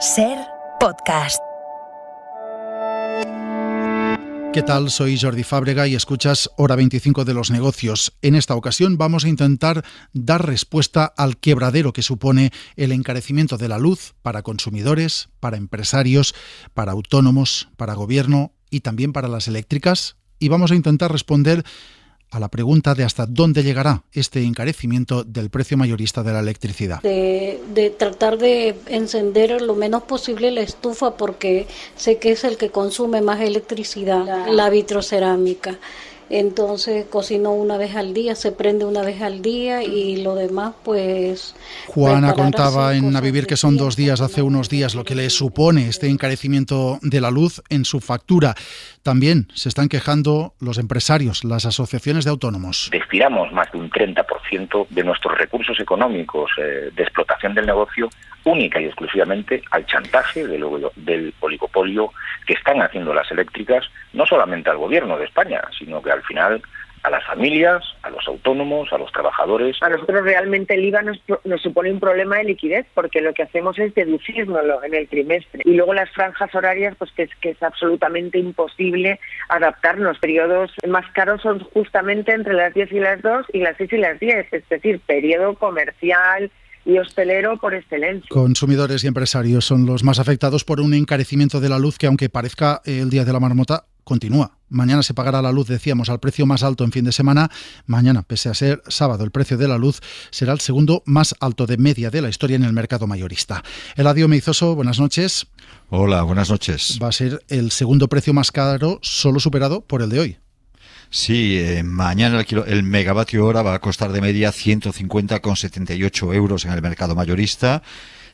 SER Podcast. ¿Qué tal? Soy Jordi Fábrega y escuchas Hora 25 de los negocios. En esta ocasión vamos a intentar dar respuesta al quebradero que supone el encarecimiento de la luz para consumidores, para empresarios, para autónomos, para gobierno y también para las eléctricas. Y vamos a intentar responder a la pregunta de hasta dónde llegará este encarecimiento del precio mayorista de la electricidad. De tratar de encender lo menos posible la estufa, porque sé que es el que consume más electricidad, la vitrocerámica. Entonces cocino una vez al día, se prende una vez al día y lo demás pues... Juana contaba en A Vivir que son 2 días, hace unos días, lo que le supone este encarecimiento de la luz en su factura. También se están quejando los empresarios, las asociaciones de autónomos. Destinamos más de un 30% de nuestros recursos económicos de explotación del negocio única y exclusivamente al chantaje del oligopolio que están haciendo las eléctricas, no solamente al gobierno de España, sino que al final a las familias, a los autónomos, a los trabajadores. A nosotros realmente el IVA nos supone un problema de liquidez, porque lo que hacemos es deducírnoslo en el trimestre. Y luego las franjas horarias, pues que es absolutamente imposible adaptarnos. Periodos más caros son justamente entre las 10 y las 2 y las 6 y las 10, es decir, periodo comercial y hostelero por excelencia. Consumidores y empresarios son los más afectados por un encarecimiento de la luz que, aunque parezca el día de la marmota, continúa. Mañana se pagará la luz, decíamos, al precio más alto en fin de semana. Mañana, pese a ser sábado, el precio de la luz será el segundo más alto de media de la historia en el mercado mayorista. Eladio Meizoso, buenas noches. Hola, buenas noches. Va a ser el segundo precio más caro, solo superado por el de hoy. Sí, mañana el megavatio hora va a costar de media 150,78 euros en el mercado mayorista.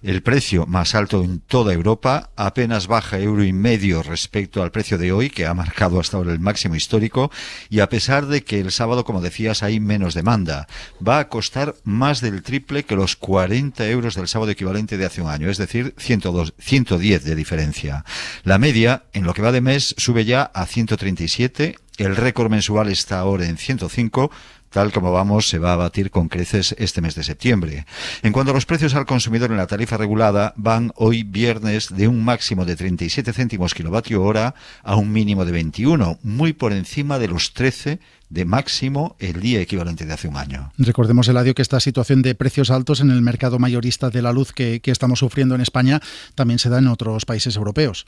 El precio más alto en toda Europa, apenas baja €1,5 respecto al precio de hoy, que ha marcado hasta ahora el máximo histórico, y a pesar de que el sábado, como decías, hay menos demanda, va a costar más del triple que los 40 euros del sábado equivalente de hace un año, es decir, 110 de diferencia. La media, en lo que va de mes, sube ya a 137, el récord mensual está ahora en 105, tal como vamos, se va a batir con creces este mes de septiembre. En cuanto a los precios al consumidor en la tarifa regulada, van hoy viernes de un máximo de 37 céntimos kilovatio hora a un mínimo de 21, muy por encima de los 13 de máximo el día equivalente de hace un año. Recordemos, Eladio, que esta situación de precios altos en el mercado mayorista de la luz que estamos sufriendo en España también se da en otros países europeos.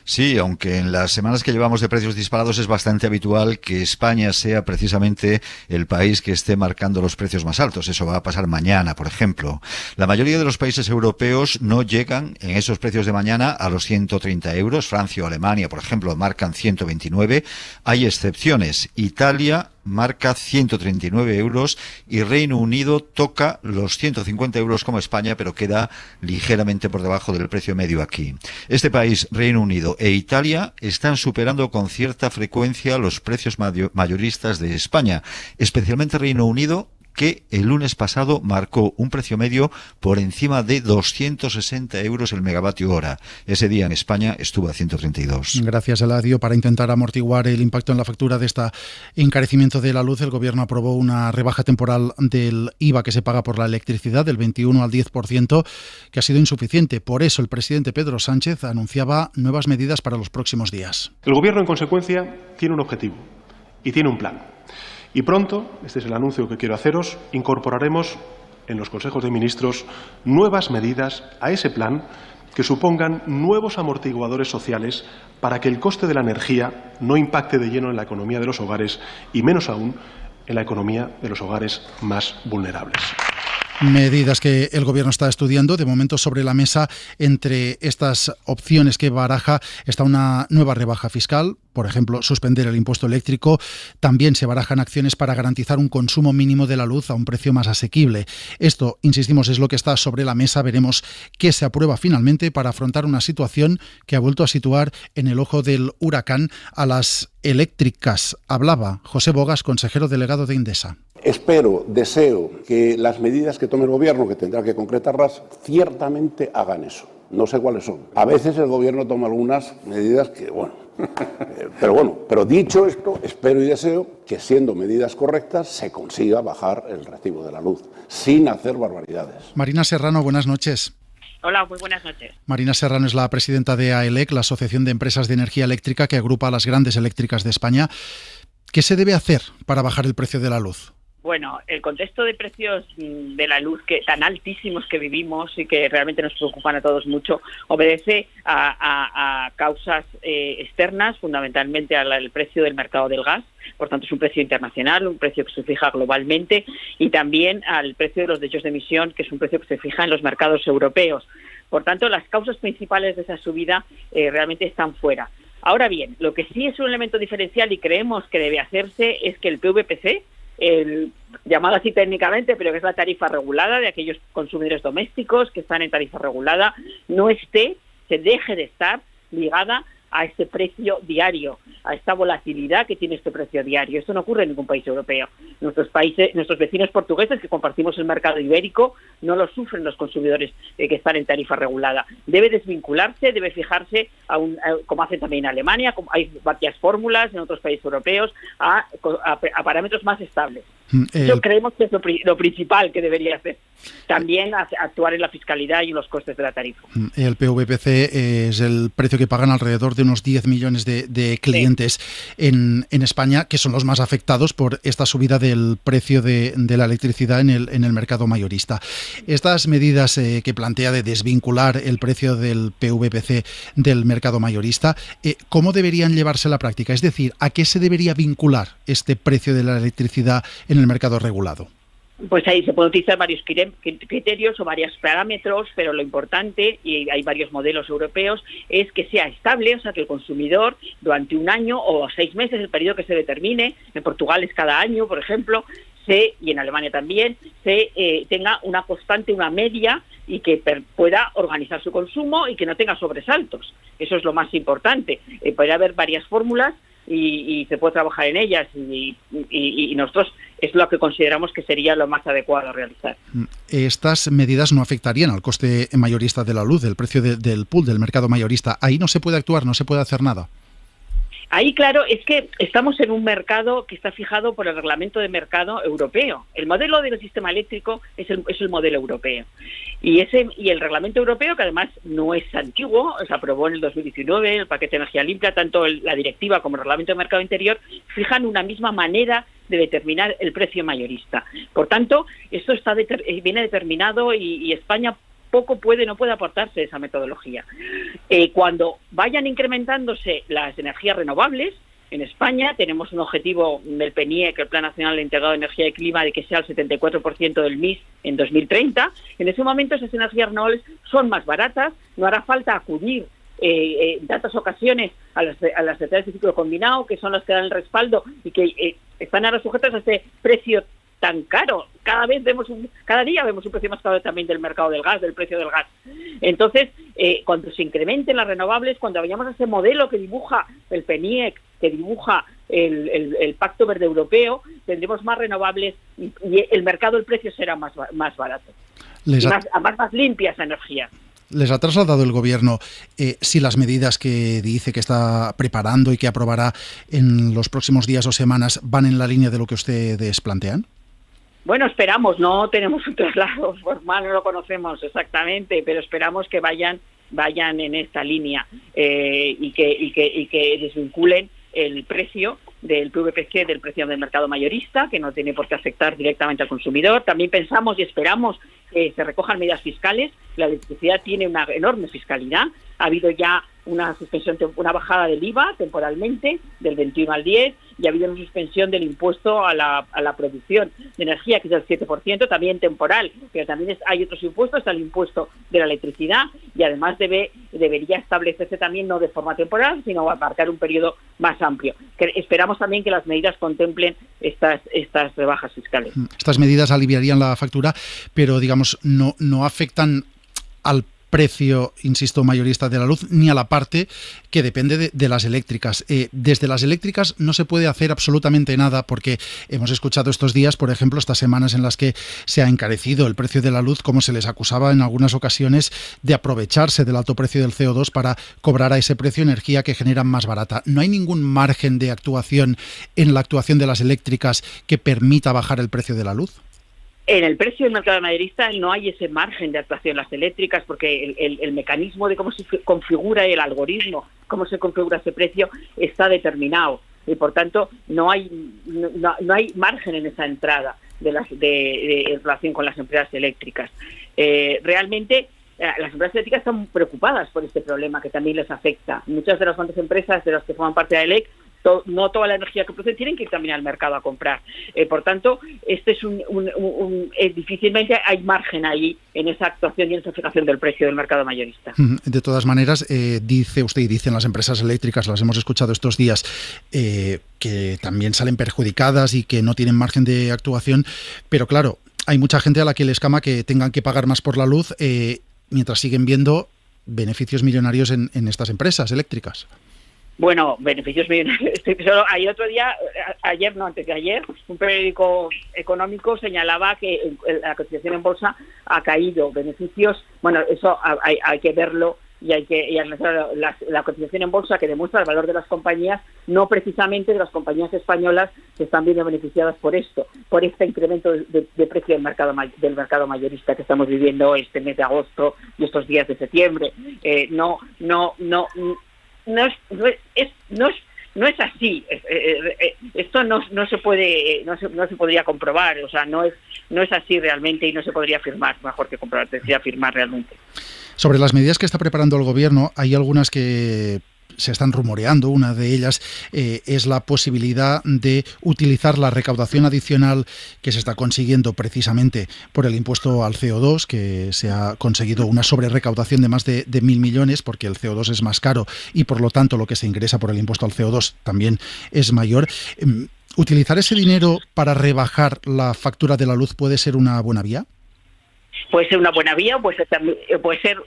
Sí, aunque en las semanas que llevamos de precios disparados es bastante habitual que España sea precisamente el país que esté marcando los precios más altos. Eso va a pasar mañana, por ejemplo. La mayoría de los países europeos no llegan en esos precios de mañana a los 130 euros. Francia o Alemania, por ejemplo, marcan 129. Hay excepciones. Italia marca 139 euros y Reino Unido toca los 150 euros como España, pero queda ligeramente por debajo del precio medio aquí. Este país, Reino Unido e Italia, están superando con cierta frecuencia los precios mayoristas de España, especialmente Reino Unido, que el lunes pasado marcó un precio medio por encima de 260 euros el megavatio hora. Ese día en España estuvo a 132. Gracias, Eladio. Para intentar amortiguar el impacto en la factura de este encarecimiento de la luz, el Gobierno aprobó una rebaja temporal del IVA que se paga por la electricidad del 21 al 10%, que ha sido insuficiente. Por eso el presidente Pedro Sánchez anunciaba nuevas medidas para los próximos días. El Gobierno, en consecuencia, tiene un objetivo y tiene un plan. Y pronto, este es el anuncio que quiero haceros, incorporaremos en los consejos de ministros nuevas medidas a ese plan que supongan nuevos amortiguadores sociales para que el coste de la energía no impacte de lleno en la economía de los hogares y menos aún en la economía de los hogares más vulnerables. Medidas que el Gobierno está estudiando. De momento, sobre la mesa, entre estas opciones que baraja, está una nueva rebaja fiscal. Por ejemplo, suspender el impuesto eléctrico. También se barajan acciones para garantizar un consumo mínimo de la luz a un precio más asequible. Esto, insistimos, es lo que está sobre la mesa. Veremos qué se aprueba finalmente para afrontar una situación que ha vuelto a situar en el ojo del huracán a las eléctricas. Hablaba José Bogas, consejero delegado de Indesa. Espero, deseo que las medidas que tome el Gobierno, que tendrá que concretarlas, ciertamente hagan eso. No sé cuáles son. A veces el Gobierno toma algunas medidas que, pero dicho esto, espero y deseo que, siendo medidas correctas, se consiga bajar el recibo de la luz, sin hacer barbaridades. Marina Serrano, buenas noches. Hola, muy buenas noches. Marina Serrano es la presidenta de AELEC, la Asociación de Empresas de Energía Eléctrica que agrupa a las grandes eléctricas de España. ¿Qué se debe hacer para bajar el precio de la luz? Bueno, el contexto de precios de la luz tan altísimos que vivimos y que realmente nos preocupan a todos mucho, obedece a causas externas, fundamentalmente al precio del mercado del gas. Por tanto, es un precio internacional, un precio que se fija globalmente, y también al precio de los derechos de emisión, que es un precio que se fija en los mercados europeos. Por tanto, las causas principales de esa subida realmente están fuera. Ahora bien, lo que sí es un elemento diferencial y creemos que debe hacerse es que el PVPC, llamado así técnicamente, pero que es la tarifa regulada de aquellos consumidores domésticos que están en tarifa regulada, se deje de estar ligada a este precio diario, a esta volatilidad que tiene este precio diario. Esto no ocurre en ningún país europeo. Nuestros vecinos portugueses, que compartimos el mercado ibérico, no lo sufren los consumidores que están en tarifa regulada. Debe desvincularse, debe fijarse, como hace también Alemania, como hay varias fórmulas en otros países europeos, a parámetros más estables. Yo creemos que es lo principal que debería hacer. También actuar en la fiscalidad y en los costes de la tarifa. El PVPC es el precio que pagan alrededor de unos 10 millones de clientes en España, que son los más afectados por esta subida del precio de la electricidad en el mercado mayorista. Estas medidas que plantea de desvincular el precio del PVPC del mercado mayorista, ¿cómo deberían llevarse a la práctica? Es decir, ¿a qué se debería vincular este precio de la electricidad en el mercado regulado? Pues ahí se pueden utilizar varios criterios o varios parámetros, pero lo importante, y hay varios modelos europeos, es que sea estable, o sea, que el consumidor durante un año o 6 meses, el periodo que se determine, en Portugal es cada año, por ejemplo, y en Alemania también, tenga una constante, una media, y que pueda organizar su consumo y que no tenga sobresaltos. Eso es lo más importante. Puede haber varias fórmulas y se puede trabajar en ellas, y nosotros es lo que consideramos que sería lo más adecuado a realizar. Estas medidas no afectarían al coste mayorista de la luz, del precio del pool, del mercado mayorista. Ahí no se puede actuar, no se puede hacer nada. Ahí, claro, es que estamos en un mercado que está fijado por el reglamento de mercado europeo. El modelo del sistema eléctrico es el modelo europeo. Y el reglamento europeo, que además no es antiguo, se aprobó en el 2019, el paquete de energía limpia, tanto la directiva como el reglamento de mercado interior, fijan una misma manera de determinar el precio mayorista. Por tanto, esto viene determinado y España no puede aportarse esa metodología. Cuando vayan incrementándose las energías renovables, en España tenemos un objetivo del PNIEC, el Plan Nacional Integrado de Energía y Clima, de que sea el 74% del MIS en 2030. En ese momento esas energías renovables son más baratas, no hará falta acudir en tantas ocasiones a las centrales de ciclo combinado, que son las que dan el respaldo y que están ahora sujetas a este precio tan caro. Cada día vemos un precio más caro también del mercado del gas, del precio del gas. Entonces, cuando se incrementen las renovables, cuando vayamos a ese modelo que dibuja el PNIEC, que dibuja el Pacto Verde Europeo, tendremos más renovables y el mercado, el precio será más barato. Más limpia esa energía. ¿Les ha trasladado el Gobierno si las medidas que dice que está preparando y que aprobará en los próximos días o semanas van en la línea de lo que ustedes plantean? Bueno, esperamos, no tenemos un traslado formal, no lo conocemos exactamente, pero esperamos que vayan en esta línea y que desvinculen el precio del PVPC del precio del mercado mayorista, que no tiene por qué afectar directamente al consumidor. También pensamos y esperamos que se recojan medidas fiscales. La electricidad tiene una enorme fiscalidad. Ha habido ya una bajada del IVA temporalmente del 21 al 10, y ha habido una suspensión del impuesto a la producción de energía, que es del 7%, también temporal, pero también hay otros impuestos, está el impuesto de la electricidad, y además debería establecerse también no de forma temporal, sino abarcar un periodo más amplio. Esperamos también que las medidas contemplen estas rebajas fiscales. Estas medidas aliviarían la factura, pero digamos no afectan al precio, insisto, mayorista de la luz, ni a la parte que depende de las eléctricas. Desde las eléctricas no se puede hacer absolutamente nada, porque hemos escuchado estos días, por ejemplo, estas semanas en las que se ha encarecido el precio de la luz, como se les acusaba en algunas ocasiones de aprovecharse del alto precio del CO2 para cobrar a ese precio energía que generan más barata. ¿No hay ningún margen de actuación en la actuación de las eléctricas que permita bajar el precio de la luz? En el precio del mercado mayorista no hay ese margen de actuación las eléctricas, porque el mecanismo de cómo se configura el algoritmo, cómo se configura ese precio, está determinado. Y por tanto no hay margen en esa entrada en relación con las empresas eléctricas. Realmente las empresas eléctricas están preocupadas por este problema que también les afecta. Muchas de las grandes empresas de las que forman parte de AELEC, no toda la energía que producen tienen que ir también al mercado a comprar. Por tanto, este es difícilmente hay margen ahí en esa actuación y en esa fijación del precio del mercado mayorista. De todas maneras, dice usted y dicen las empresas eléctricas, las hemos escuchado estos días, que también salen perjudicadas y que no tienen margen de actuación, pero claro, hay mucha gente a la que les escama que tengan que pagar más por la luz mientras siguen viendo beneficios millonarios en estas empresas eléctricas. Bueno, beneficios millonarios. Antes de ayer, un periódico económico señalaba que la cotización en bolsa ha caído. Beneficios, bueno, eso hay que verlo y hay que analizar la cotización en bolsa, que demuestra el valor de las compañías, no precisamente de las compañías españolas que están bien beneficiadas por esto, por este incremento de precio del mercado mayorista que estamos viviendo este mes de agosto y estos días de septiembre. No es así. Esto no se podría comprobar. O sea, no es así realmente y no se podría afirmar. Mejor que comprobar, decía afirmar realmente. Sobre las medidas que está preparando el gobierno, hay algunas que se están rumoreando. Una de ellas es la posibilidad de utilizar la recaudación adicional que se está consiguiendo precisamente por el impuesto al CO2, que se ha conseguido una sobrerecaudación de más de 1.000 millones, porque el CO2 es más caro y por lo tanto lo que se ingresa por el impuesto al CO2 también es mayor. ¿Utilizar ese dinero para rebajar la factura de la luz puede ser una buena vía? Puede ser una buena vía, puede ser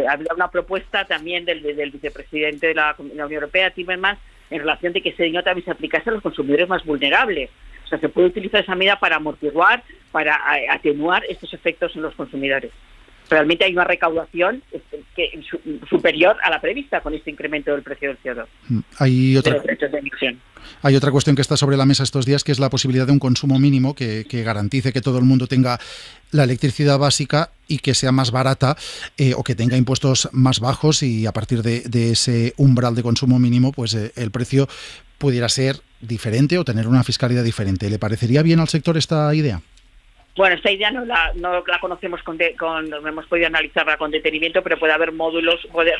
había una propuesta también del vicepresidente de la Unión Europea, Timmermans, en relación de que ese dinero también se aplicase a los consumidores más vulnerables. O sea, se puede utilizar esa medida para amortiguar, para atenuar estos efectos en los consumidores. Realmente hay una recaudación superior a la prevista con este incremento del precio del CO2. Hay otra, de los derechos de emisión. Hay otra cuestión que está sobre la mesa estos días, que es la posibilidad de un consumo mínimo que garantice que todo el mundo tenga la electricidad básica y que sea más barata o que tenga impuestos más bajos, y a partir de ese umbral de consumo mínimo, pues el precio pudiera ser diferente o tener una fiscalidad diferente. ¿Le parecería bien al sector esta idea? Bueno, esta idea no la conocemos no hemos podido analizarla con detenimiento, pero puede haber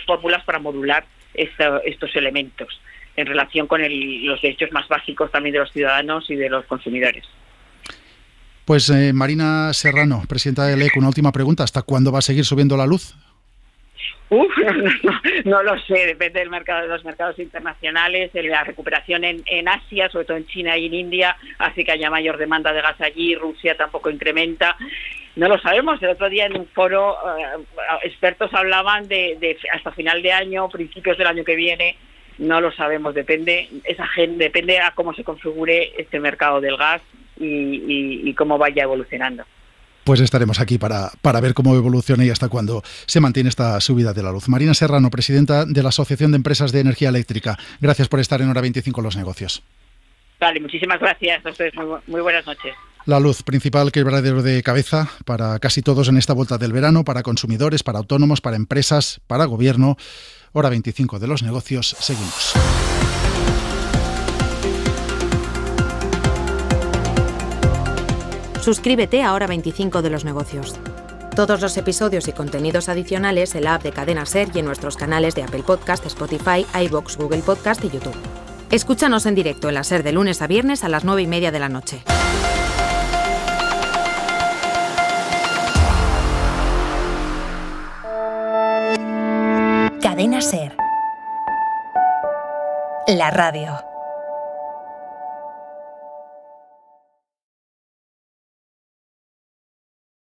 fórmulas para modular estos elementos en relación con los derechos más básicos también de los ciudadanos y de los consumidores. Pues Marina Serrano, presidenta de AELEC, una última pregunta. ¿Hasta cuándo va a seguir subiendo la luz? No lo sé, depende del mercado, de los mercados internacionales. La recuperación en Asia, sobre todo en China y en India, hace que haya mayor demanda de gas allí. Rusia tampoco incrementa. No lo sabemos. El otro día en un foro expertos hablaban de hasta final de año, principios del año que viene. No lo sabemos, depende a cómo se configure este mercado del gas y cómo vaya evolucionando. Pues estaremos aquí para ver cómo evoluciona y hasta cuándo se mantiene esta subida de la luz. Marina Serrano, presidenta de la Asociación de Empresas de Energía Eléctrica. Gracias por estar en Hora 25 Los Negocios. Vale, muchísimas gracias a ustedes. Muy buenas noches. La luz, principal quebradero de cabeza para casi todos en esta vuelta del verano, para consumidores, para autónomos, para empresas, para gobierno. Hora 25 de Los Negocios. Seguimos. Suscríbete a Hora 25 de Los Negocios. Todos los episodios y contenidos adicionales en la app de Cadena SER y en nuestros canales de Apple Podcast, Spotify, iVoox, Google Podcast y YouTube. Escúchanos en directo en la SER de lunes a viernes a las 9:30 de la noche. Cadena SER. La radio.